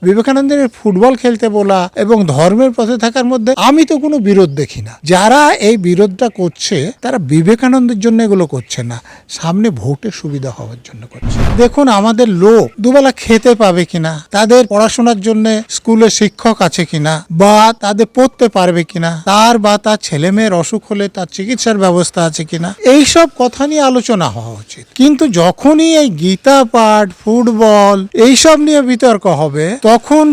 বিবেকানন্দের ফুটবল খেলতে বলা এবং ধর্মের পথে থাকার মধ্যে আমি তো কোনো বিরোধ দেখি না। যারা এই বিরোধটা করছে তারা বিবেকানন্দের জন্য এগুলো করছে না, সামনে ভোটের সুবিধা হওয়ার জন্য করছে। দেখুন আমাদের লোক দুবেলা খেতে পাবে কিনা, তাদের পড়াশোনার জন্য স্কুলে শিক্ষক আছে কিনা, বা তাদের পড়তে পারবে কিনা, তার ছেলে মেয়ের অসুখ হলে তার চিকিৎসার ব্যবস্থা আছে কিনা, এইসব কথা নিয়ে আলোচনা হওয়া উচিত। কিন্তু যখনই এই গীতা পাঠ, ফুটবল এইসব নিয়ে বিতর্ক হবে, তখন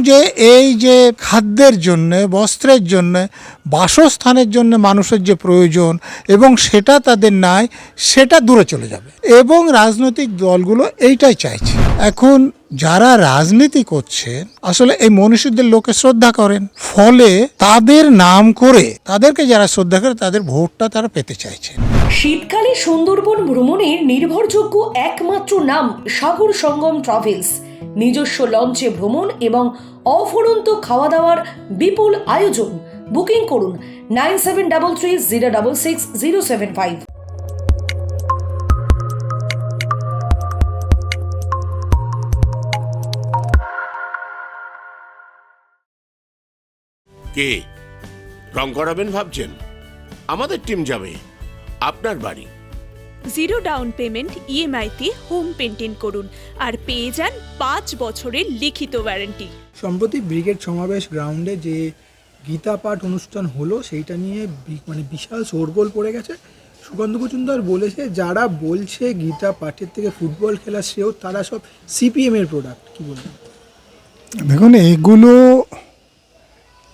এই যে খাদ্যের জন্য, বস্ত্রের জন্য, বাসস্থানের জন্য মানুষের যে প্রয়োজন এবং সেটা তাদের নাই, সেটা দূরে চলে যাবে। এবং রাজনৈতিক দলগুলো এইটাই চাইছে। এখন যারা রাজনীতি করছেন আসলে এই মনীষীদের লোকে শ্রদ্ধা করেন, ফলে তাদের নাম করে তাদেরকে যারা শ্রদ্ধা করে তাদের ভোটটা তারা পেতে চাইছে। শীতকালে সুন্দরবন ভ্রমণের নির্ভরযোগ্য একমাত্র নাম সাগর সঙ্গম ট্রাভেলস। নিজস্ব লঞ্চে ভ্রমণ এবং অফুরন্ত খাওয়া দাওয়ার বিপুল আয়োজন। বুকিং করুন 9733066075। কে রং করাবেন ভাবছেন? আমাদের টিম যাবে আপনার বাড়ি। 0 ডাউন পেমেন্ট ইএমআইতে হোম পেন্টিং করুন আর পেয়ে যান 5 বছরের লিখিত ওয়ারেন্টি। সম্প্রতি ব্রিগেড সমাবেশ গ্রাউন্ডে যে গীতা পাঠ অনুষ্ঠান হলো সেইটা নিয়ে বিশাল শোরগোল পড়ে গেছে। সুকান্ত মজুমদার বলেছে যারা বলছে গীতা পাঠের থেকে ফুটবল খেলা শ্রেয় তারা সব সিপিএমের প্রোডাক্ট। কি বলবেন? দেখুন এগুলো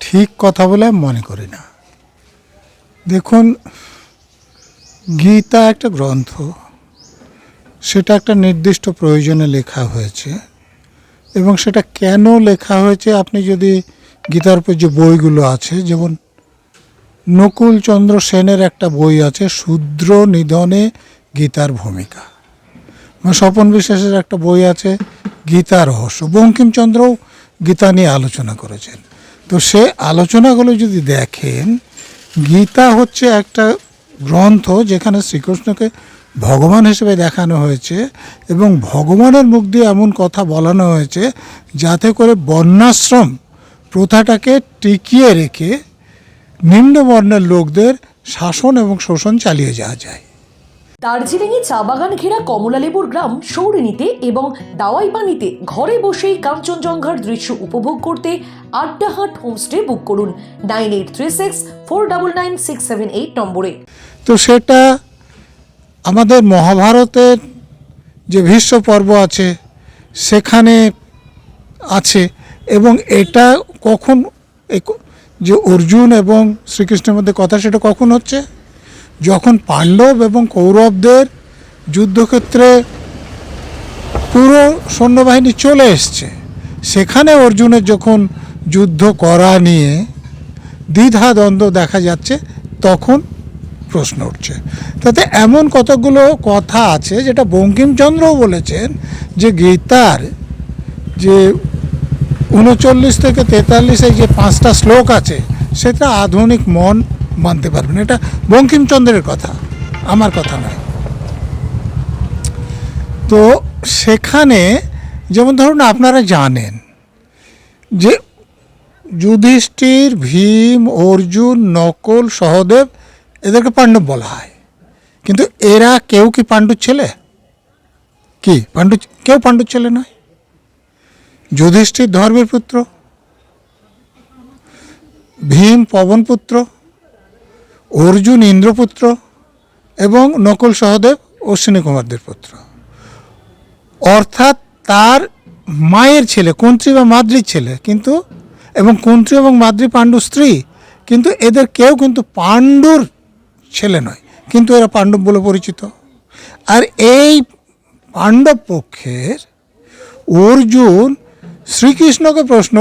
ঠিক কথা বলে আমি মনে করি না। দেখুন গীতা একটা গ্রন্থ, সেটা একটা নির্দিষ্ট প্রয়োজনে লেখা হয়েছে এবং সেটা কেন লেখা হয়েছে আপনি যদি গীতার উপর যে বইগুলো আছে, যেমন নকুলচন্দ্র সেনের একটা বই আছে শূদ্র নিধনে গীতার ভূমিকা, স্বপন বিশ্বাসের একটা বই আছে গীতা রহস্য, বঙ্কিমচন্দ্রও গীতা নিয়ে আলোচনা করেছেন। তো সে আলোচনাগুলো যদি দেখেন, গীতা হচ্ছে একটা গ্রন্থ যেখানে শ্রীকৃষ্ণকে ভগবান হিসেবে দেখানো হয়েছে এবং ভগবানের মুখ দিয়ে এমন কথা বলানো হয়েছে যাতে করে বর্ণাশ্রম প্রথাটাকে টিকিয়ে রেখে নিম্নবর্ণের লোকদের শাসন এবং শোষণ চালিয়ে যাওয়া যায়। দার্জিলিংয়ে চা বাগান ঘেরা কমলালেবুর গ্রাম সৌরিনীতে এবং দাওয়াইপানিতে ঘরে বসেই কাঞ্চনজঙ্ঘার দৃশ্য উপভোগ করতে আড্ডাহাট হোমস্টে বুক করুন 9836499678 নম্বরে। তো সেটা আমাদের মহাভারতের যে ভীষ্ম পর্ব আছে সেখানে আছে এবং এটা কখন যে অর্জুন এবং শ্রীকৃষ্ণের মধ্যে কথা, সেটা কখন হচ্ছে যখন পাণ্ডব এবং কৌরবদের যুদ্ধক্ষেত্রে পুরো সৈন্যবাহিনী চলে এসছে, সেখানে অর্জুনের যখন যুদ্ধ করা নিয়ে দ্বিধাদ্বন্দ্ব দেখা যাচ্ছে তখন প্রশ্ন উঠছে। তাতে এমন কতগুলো কথা আছে যেটা বঙ্কিমচন্দ্রও বলেছেন যে গীতার যে 39 থেকে 43 যে 5টা শ্লোক আছে সেটা আধুনিক মন মানতে পারবেন। এটা বঙ্কিমচন্দ্রের কথা, আমার কথা নয়। তো সেখানে যেমন ধরুন আপনারা জানেন যে যুধিষ্ঠির, ভীম, অর্জুন, নকুল, সহদেব এদেরকে পাণ্ডব বলা হয়, কিন্তু এরা কেউ কি পাণ্ডুর ছেলে? কি কেউ পাণ্ডুর ছেলে নয়। যুধিষ্ঠির ধর্মের পুত্র, ভীম পবনপুত্র, অর্জুন ইন্দ্রপুত্র এবং নকুল সহদেব অশ্বিনী কুমারদের পুত্র, অর্থাৎ তার মায়ের ছেলে, কুন্ত্রী বা মাদ্রির ছেলে, কিন্তু এবং কুন্ত্রী এবং মাদ্রি পাণ্ডুর স্ত্রী, কিন্তু এদের কেউ কিন্তু পাণ্ডুর ছেলে নয়, কিন্তু এরা পাণ্ডব বলে পরিচিত। আর এই পাণ্ডব পক্ষের অর্জুন শ্রীকৃষ্ণকে প্রশ্ন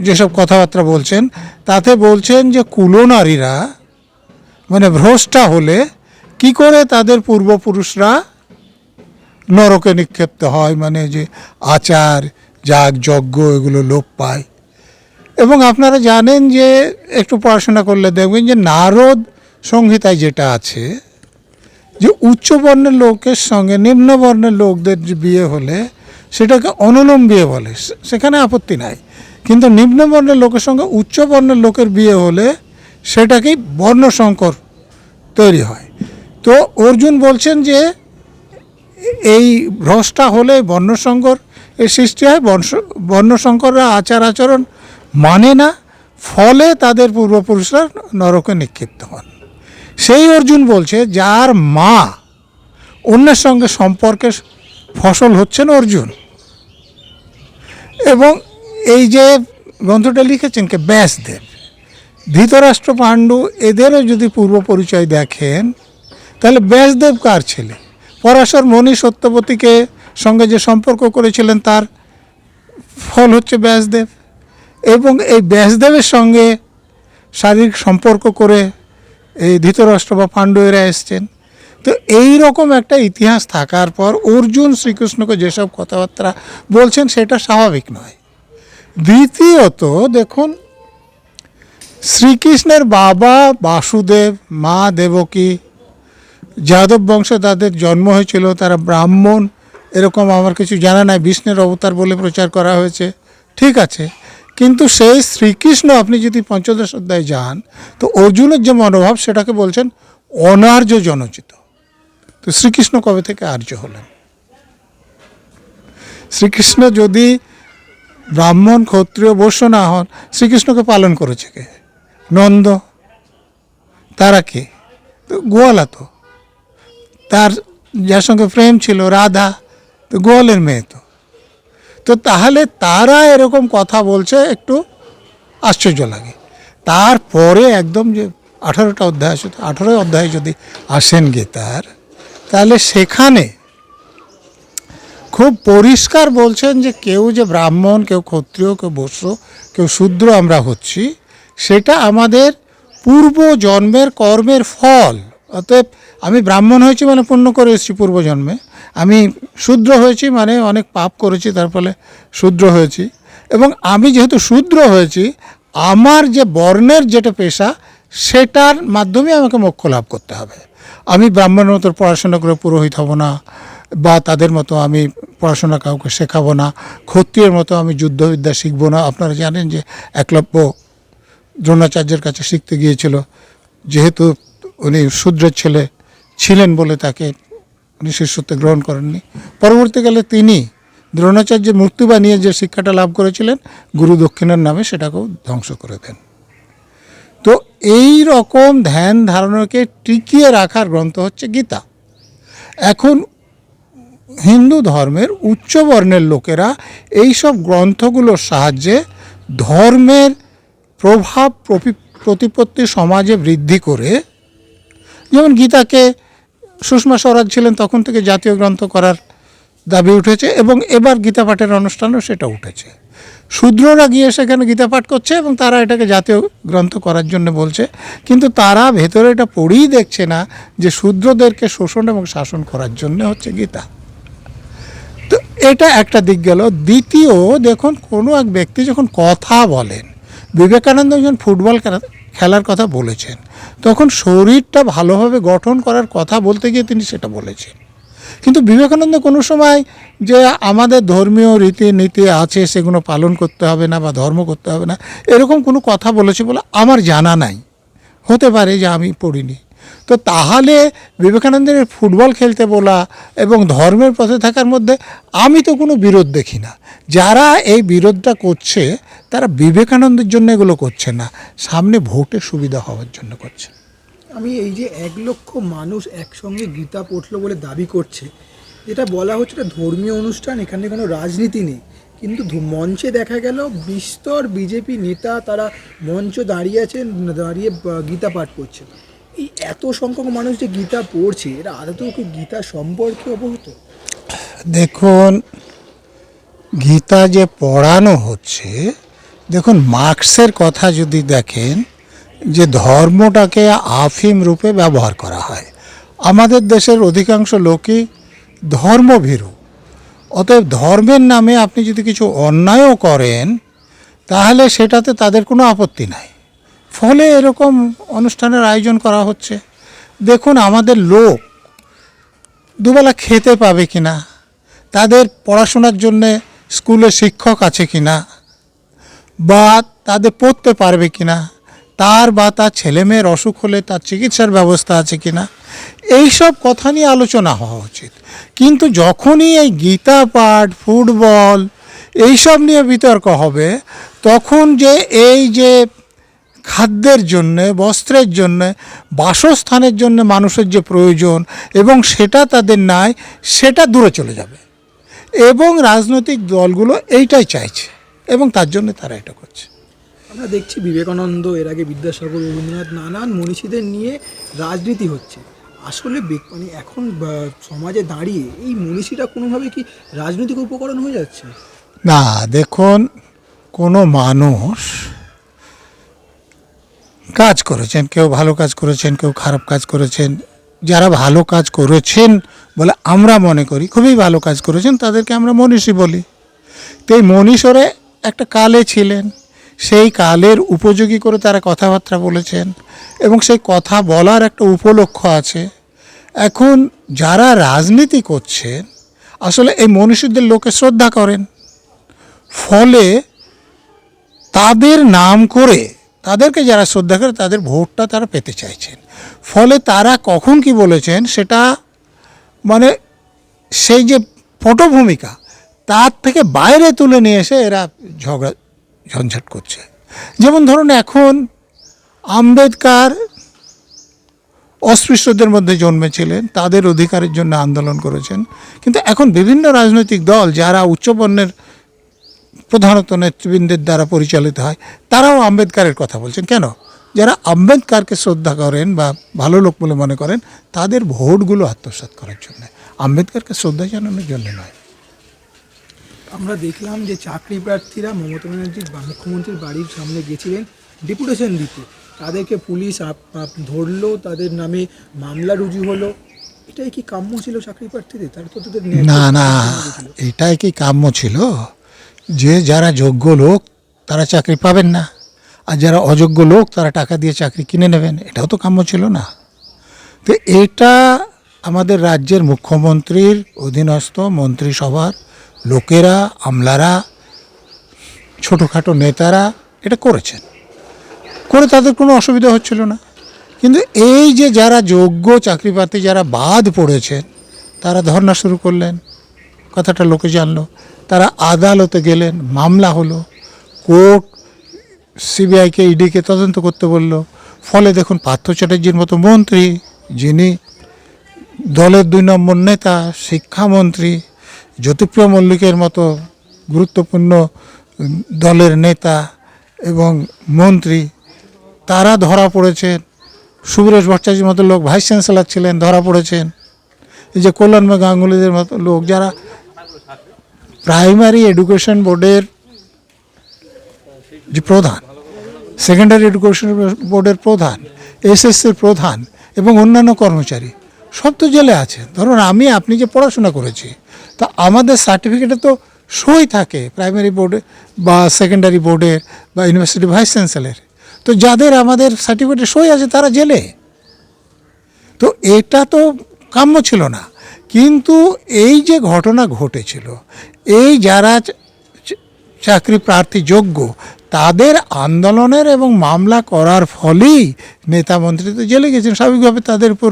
যেসব কথাবার্তা বলছেন তাতে বলছেন যে কুলনারীরা ভ্রষ্টা হলে কি করে তাদের পূর্বপুরুষরা নরকে নিক্ষেপ্ত হয়, যে আচার যাগ যজ্ঞ এগুলো লোপ পায়। এবং আপনারা জানেন যে একটু পড়াশোনা করলে দেখবেন যে নারদ সংহিতায় যেটা আছে যে উচ্চ বর্ণের লোকের সঙ্গে নিম্ন বর্ণের লোকদের বিয়ে হলে সেটাকে অনুলোম বিয়ে বলে, সেখানে আপত্তি নাই। কিন্তু নিম্নবর্ণের লোকের সঙ্গে উচ্চ বর্ণের লোকের বিয়ে হলে সেটাকেই বর্ণসংকর তৈরি হয়। তো অর্জুন বলছেন যে এই ভ্রষ্টা হলে বর্ণসংকর এর সৃষ্টি হয়, বর্ণসংকররা আচার আচরণ মানে না, ফলে তাদের পূর্বপুরুষরা নরকে নিক্ষিপ্ত হন। সেই অর্জুন বলছে যার মা অন্যের সঙ্গে সম্পর্কের ফসল হচ্ছেন অর্জুন। এবং এই যে গ্রন্থটা লিখেছেন কে ব্যাসদেব, ধৃতরাষ্ট্র, পাণ্ডু এদেরও যদি পূর্ব পরিচয় দেখেন তাহলে ব্যাসদেব কার ছেলে? পরাশর মণি সত্যবতীকে সঙ্গে যে সম্পর্ক করেছিলেন তার ফল হচ্ছে ব্যাসদেব। এবং এই ব্যাসদেবের সঙ্গে শারীরিক সম্পর্ক করে এই ধৃতরাষ্ট্র বা পাণ্ডু এরা এসছেন। তো এই রকম একটা ইতিহাস থাকার পর অর্জুন শ্রীকৃষ্ণকে যেসব কথাবার্তা বলছেন সেটা স্বাভাবিক নয়। দ্বিতীয়ত দেখুন, শ্রীকৃষ্ণের বাবা বাসুদেব, মা দেবকী, যাদব বংশে তাদের জন্ম হয়েছিল, তারা ব্রাহ্মণ, এরকম আমার কিছু জানা নাই, বিষ্ণুর অবতার বলে প্রচার করা হয়েছে, ঠিক আছে। কিন্তু সেই শ্রীকৃষ্ণ আপনি যদি পঞ্চদশ অধ্যায়ে যান তো অর্জুনের যে মনোভাব সেটাকে বলছেন অনার্য জনচিত। তো শ্রীকৃষ্ণ কবে থেকে আর্য হলেন? শ্রীকৃষ্ণ যদি ব্রাহ্মণ, ক্ষত্রিয়, বৈশ্য না হন, শ্রীকৃষ্ণকে পালন করেছে কে? নন্দ। তারা কে? তো গোয়ালা। তো তার যার সঙ্গে প্রেম ছিল রাধা, তো গোয়ালের মেয়ে। তো তাহলে তারা এরকম কথা বলছে, একটু আশ্চর্য লাগে। তারপরে একদম যে 18টা অধ্যায় আছে, 18 অধ্যায়ে যদি আসেন গীতার, তাহলে সেখানে খুব পরিষ্কার বলছেন যে কেউ যে ব্রাহ্মণ, কেউ ক্ষত্রিয়, কেউ বৈশ্য, কেউ শূদ্র আমরা হচ্ছি, সেটা আমাদের পূর্ব জন্মের কর্মের ফল। অতএব আমি ব্রাহ্মণ হয়েছি মানে পুণ্য করে এসেছি পূর্বজন্মে, আমি শূদ্র হয়েছি মানে অনেক পাপ করেছি, তার ফলে শূদ্র হয়েছি। এবং আমি যেহেতু শূদ্র হয়েছি, আমার যে বর্ণের যেটা পেশা সেটার মাধ্যমে আমাকে মোক্ষ লাভ করতে হবে। আমি ব্রাহ্মণের মতো পড়াশোনা করে পুরোহিত হব না, বা তাদের মতো আমি পড়াশোনা কাউকে শেখাবো না, ক্ষত্রিয়ের মতো আমি যুদ্ধবিদ্যা শিখবো না। আপনারা জানেন যে একলব্য দ্রোণাচার্যের কাছে শিখতে গিয়েছিল, যেহেতু উনি শূদ্রের ছেলে ছিলেন বলে তাকে উনি শিষ্যত্বে গ্রহণ করেননি। পরবর্তীকালে তিনি দ্রোণাচার্যের মূর্তি বানিয়ে যে শিক্ষাটা লাভ করেছিলেন গুরু দক্ষিণার নামে, সেটাকেও ধ্বংস করে দেন। তো এই রকম ধ্যান ধারণাকে টিকিয়ে রাখার গ্রন্থ হচ্ছে গীতা। এখন হিন্দু ধর্মের উচ্চ বর্ণের লোকেরা এই সব গ্রন্থগুলোর সাহায্যে ধর্মের প্রভাব প্রতিপত্তি সমাজে বৃদ্ধি করে, যেমন গীতাকে সুষমা স্বরাজ ছিলেন তখন থেকে জাতীয় গ্রন্থ করার দাবি উঠেছে, এবং এবার গীতা পাঠের অনুষ্ঠানও সেটা উঠেছে। শূদ্ররা গিয়ে সেখানে গীতা পাঠ করছে এবং তারা এটাকে জাতীয় গ্রন্থ করার জন্য বলছে, কিন্তু তারা ভেতরে এটা পড়েই দেখছে না যে শূদ্রদেরকে শোষণ এবং শাসন করার জন্য হচ্ছে গীতা। তো এটা একটা দিক গেল। দ্বিতীয়, দেখুন কোনো এক ব্যক্তি যখন কথা বলেন, বিবেকানন্দ যখন ফুটবল খেলার কথা বলেছেন, তখন শরীরটা ভালোভাবে গঠন করার কথা বলতে গিয়ে তিনি সেটা বলেছেন। কিন্তু বিবেকানন্দ কোনো সময় যে আমাদের ধর্মীয় রীতিনীতি আছে সেগুলো পালন করতে হবে না বা ধর্ম করতে হবে না, এরকম কোনো কথা বলেছে বলে আমার জানা নাই, হতে পারে যে আমি পড়িনি। তো তাহলে বিবেকানন্দের ফুটবল খেলতে বলা এবং ধর্মের পথে থাকার মধ্যে আমি তো কোনো বিরোধ দেখি না। যারা এই বিরোধটা করছে তারা বিবেকানন্দের জন্য এগুলো করছে না, সামনে ভোটের সুবিধা হওয়ার জন্য করছে। আমি এই যে 1 লক্ষ মানুষ একসঙ্গে গীতা পড়লো বলে দাবি করছে, যেটা বলা হচ্ছে এটা ধর্মীয় অনুষ্ঠান, এখানে কোনো রাজনীতি নেই, কিন্তু মঞ্চে দেখা গেল বিস্তর বিজেপি নেতা তারা মঞ্চ দাঁড়িয়ে গীতা পাঠ করছে। এই এত সংখ্যক মানুষ যে গীতা পড়ছে, এরা আদৌ কি গীতা সম্পর্কে অবগত? দেখুন, গীতা যে পড়ানো হচ্ছে, দেখুন মার্কসের কথা যদি দেখেন যে ধর্মটাকে আফিম রূপে ব্যবহার করা হয়। আমাদের দেশের অধিকাংশ লোকই ধর্মভীরু, অতএব ধর্মের নামে আপনি যদি কিছু অন্যায়ও করেন তাহলে সেটাতে তাদের কোনো আপত্তি নাই, ফলে এরকম অনুষ্ঠানের আয়োজন করা হচ্ছে। দেখুন আমাদের লোক দুবেলা খেতে পাবে কি না, তাদের পড়াশোনার জন্যে স্কুলে শিক্ষক আছে কি না, বা তাদের পড়তে পারবে কি না, তার বা তার ছেলেমেয়ের অসুখ হলে তার চিকিৎসার ব্যবস্থা আছে কি না, এইসব কথা নিয়ে আলোচনা হওয়া উচিত। কিন্তু যখনই এই গীতা পাঠ, ফুটবল এইসব নিয়ে বিতর্ক হবে, তখন এই যে খাদ্যের জন্যে, বস্ত্রের জন্যে, বাসস্থানের জন্য মানুষের যে প্রয়োজন এবং সেটা তাদের নাই, সেটা দূরে চলে যাবে। এবং রাজনৈতিক দলগুলো এইটাই চাইছে এবং তার জন্য তারা এটা করছে। আমরা দেখছি বিবেকানন্দ, এর আগে বিদ্যাসাগর, রবীন্দ্রনাথ, নানান মনীষীদের নিয়ে রাজনীতি হচ্ছে। আসলে মানে এখন সমাজে দাঁড়িয়ে এই মনীষীরা কোনোভাবে কি রাজনৈতিক উপকরণ হয়ে যাচ্ছে? না, দেখুন, কোনো মানুষ কাজ করেছেন, কেউ ভালো কাজ করেছেন, কেউ খারাপ কাজ করেছেন। যারা ভালো কাজ করেছেন বলে আমরা মনে করি, খুবই ভালো কাজ করেছেন, তাদেরকে আমরা মনীষী বলি। তো এই মনীষরে একটা কালে ছিলেন, সেই কালের উপযোগী করে তারা কথাবার্তা বলেছেন এবং সেই কথা বলার একটা উপলক্ষ আছে। এখন যারা রাজনীতি করছেন আসলে এই মনীষীদের লোকে শ্রদ্ধা করেন, ফলে তাদের নাম করে, তাদেরকে যারা শ্রদ্ধা করে তাদের ভোটটা তারা পেতে চাইছেন। ফলে তারা কখন কি বলেছেন সেটা মানে সেই যে পটভূমিকা তার থেকে বাইরে তুলে নিয়ে এসে এরা ঝগড়া ঝঞ্ঝাট করছে। যেমন ধরুন, এখন আম্বেদকর অস্পৃশ্যদের মধ্যে জন্মেছিলেন, তাদের অধিকারের জন্য আন্দোলন করেছেন, কিন্তু এখন বিভিন্ন রাজনৈতিক দল যারা উচ্চবর্ণের প্রধানত নেতৃবৃন্দের দ্বারা পরিচালিত হয়, তারাও আম্বেদকরের কথা বলছেন। কেন? যারা আম্বেদকরকে শ্রদ্ধা করেন বা ভালো লোক বলে মনে করেন, তাদের ভোটগুলো আত্মসাৎ করার জন্য, আম্বেদকরকে শ্রদ্ধা জানানোর জন্য নয়। আমরা দেখলাম যে চাকরি প্রার্থীরা মমতা ব্যানার্জির মুখ্যমন্ত্রীর বাড়ির সামনে গেছিলেন ডেপুটেশন দিতে, তাদেরকে পুলিশ ধরলো, তাদের নামে মামলা রুজু হলো। এটাই কি কাম্য ছিল চাকরি প্রার্থীদের? তারা তো তাদের না, এটাই কি কাম্য ছিল যে যারা যোগ্য লোক তারা চাকরি পাবেন না, আর যারা অযোগ্য লোক তারা টাকা দিয়ে চাকরি কিনে নেবেন? এটাও তো কাম্য ছিল না। তো এটা আমাদের রাজ্যের মুখ্যমন্ত্রীর অধীনস্থ মন্ত্রিসভার লোকেরা, আমলারা, ছোটোখাটো নেতারা এটা করেছেন, করে তাদের কোনো অসুবিধা হচ্ছিল না। কিন্তু এই যে যারা যোগ্য চাকরি প্রার্থী যারা বাদ পড়েছেন, তারা ধর্ণা শুরু করলেন, কথাটা লোকে জানলো, তারা আদালতে গেলেন, মামলা হলো, কোর্ট সিবিআইকে, ইডিকে তদন্ত করতে বলল। ফলে দেখুন, পার্থ চ্যাটার্জির মতো মন্ত্রী, যিনি দলের 2 নম্বর নেতা, শিক্ষামন্ত্রী, জ্যোতিপ্রিয় মল্লিকের মতো গুরুত্বপূর্ণ দলের নেতা এবং মন্ত্রী, তারা ধরা পড়েছেন। সুবীরেশ ভট্টাচার্যের মতো লোক ভাইস চ্যান্সেলর ছিলেন, ধরা পড়েছেন। এই যে কল্যাণময় গাঙ্গুলিদের মতো লোক, যারা প্রাইমারি এডুকেশন বোর্ডের যে প্রধান, সেকেন্ডারি এডুকেশন বোর্ডের প্রধান, এসএসসির প্রধান এবং অন্যান্য কর্মচারী সব তো জেলে আছেন। ধরুন, আপনি যে পড়াশোনা করেছি, তা আমাদের সার্টিফিকেটে তো সই থাকে প্রাইমারি বোর্ডে বা সেকেন্ডারি বোর্ডের বা ইউনিভার্সিটি ভাইস চ্যান্সেলর। তো যাদের আমাদের সার্টিফিকেটে সই আছে তারা জেলে। তো এটা তো কাম্য ছিল না। কিন্তু এই যে ঘটনা ঘটেছিল, এই যারা চাকরি প্রার্থী যোগ্য, তাদের আন্দোলনের এবং মামলা করার ফলেই নেতা মন্ত্রী তো জেলে গেছেন। স্বাভাবিকভাবে তাদের উপর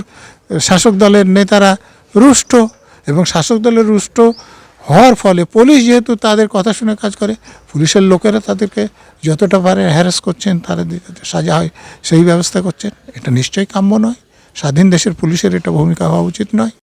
শাসক দলের নেতারা রুষ্ট, এবং শাসক দলের রুষ্ট হওয়ার ফলে পুলিশ যেহেতু তাদের কথা শুনে কাজ করে, পুলিশের লোকেরা তাদেরকে যতটা পারে হ্যারাস করছেন, তাদের সাজা হয় সেই ব্যবস্থা করছেন। এটা নিশ্চয়ই কাম্য নয়। স্বাধীন দেশের পুলিশের এটা ভূমিকা হওয়া উচিত নয়।